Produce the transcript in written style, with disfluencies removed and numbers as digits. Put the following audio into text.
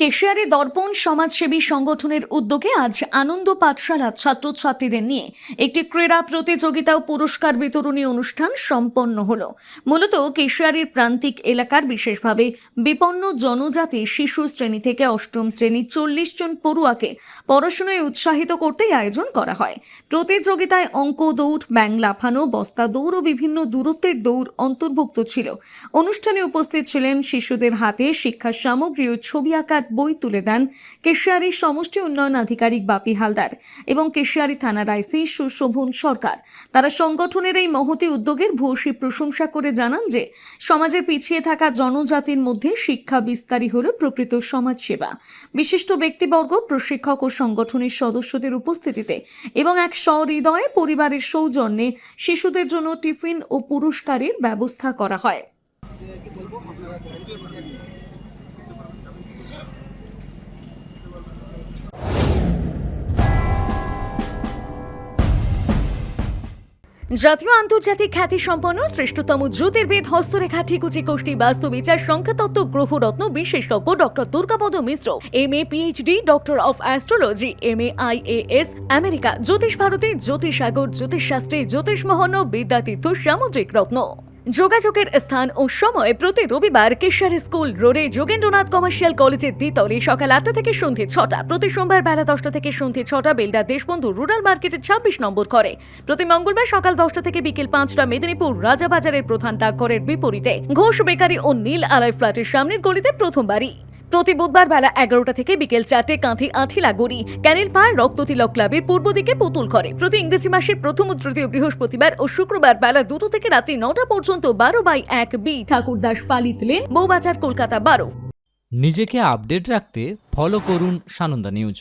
কেশিয়ারি দর্পণ সমাজসেবী সংগঠনের উদ্যোগে আজ আনন্দ পাঠশালা ছাত্রছাত্রীদের নিয়ে একটি ক্রীড়া প্রতিযোগিতা ও পুরস্কার বিতরণী অনুষ্ঠান সম্পন্ন হলো। মূলত কেশিয়ারির প্রান্তিক এলাকার বিশেষভাবে বিপন্ন জনজাতি শিশু শ্রেণী থেকে অষ্টম শ্রেণীর 40 জন পড়ুয়াকে পড়াশোনায় উৎসাহিত করতেই আয়োজন করা হয়। প্রতিযোগিতায় অঙ্ক দৌড়, ব্যাং লাফানো, বস্তা দৌড় ও বিভিন্ন দূরত্বের দৌড় অন্তর্ভুক্ত ছিল। অনুষ্ঠানে উপস্থিত ছিলেন শিশুদের হাতে শিক্ষা সামগ্রী ও ছবি আঁকার বই তুলে দেন কেশিয়ারি সমষ্টি উন্নয়ন আধিকারিক বাপি হালদার এবং কেশিয়ারি থানার আইসি সুশোভন সরকার। তারা সংগঠনের এই মহতি উদ্যোগের ভূয়সী প্রশংসা করে জানান যে সমাজের পিছিয়ে থাকা জনজাতির মধ্যে শিক্ষা বিস্তারই হল প্রকৃত সমাজসেবা। বিশিষ্ট ব্যক্তিবর্গ, প্রশিক্ষক ও সংগঠনের সদস্যদের উপস্থিতিতে এবং এক সহৃদয় পরিবারের সৌজন্যে শিশুদের জন্য টিফিন ও পুরস্কারের ব্যবস্থা করা হয়। জাতীয় আন্তর্জাতিক খ্যাতি সম্পন্ন শ্রেষ্ঠতম জ্যোতির্বিদ, হস্তরেখা, ঠিকুচি, কোষ্ঠী, বাস্তুবিচার, সংখ্যাতত্ত্ব, গ্রহরত্ন বিশেষজ্ঞ doctor Durgapada Mishra, MA PhD, doctor of astrology, MA IAS, America, জ্যোতিষ ভারতী, জ্যোতিষসাগর, জ্যোতিষশাস্ত্রী, জ্যোতিষমোহন, বিদ্যাতীর্থ, সামুদ্রিক রত্ন। যোগাযোগের স্থান ও সময় প্রতি রবিবার কেশিয়ারি স্কুল রোডে যোগেন্দ্রনাথ কমার্শিয়াল কলেজের দ্বিতলে সকাল 8টা থেকে সন্ধ্যে 6টা, প্রতি সোমবার বেলা 10টা থেকে সন্ধ্যে 6টা বেলদা দেশবন্ধু রুরাল মার্কেটের 26 নম্বর ঘরে, প্রতি মঙ্গলবার সকাল 10টা থেকে বিকেল 5টা মেদিনীপুর রাজাবাজারের প্রধান ডাকঘরের বিপরীতে ঘোষ বেকারি ও নীল আলাই ফ্ল্যাটের সামনের গলিতে প্রথম বাড়ি, প্রতি বুধবার বেলা 11টা থেকে বিকেল 4টে কাঁথি আঠিলা গড়ি ক্যানেল পাড় রক্ততিলক ক্লাবের পূর্ব দিকে পুতুল ঘরে, প্রতি ইংরেজি মাসের প্রথম ও তৃতীয় বৃহস্পতিবার ও শুক্রবার বেলা 2টো থেকে রাত্রি 9টা পর্যন্ত 12/1 বি ঠাকুরদাস পালিত লেন, বউবাজার, কলকাতা 12। নিজেকে আপডেট রাখতে ফলো করুন সানন্দা নিউজ।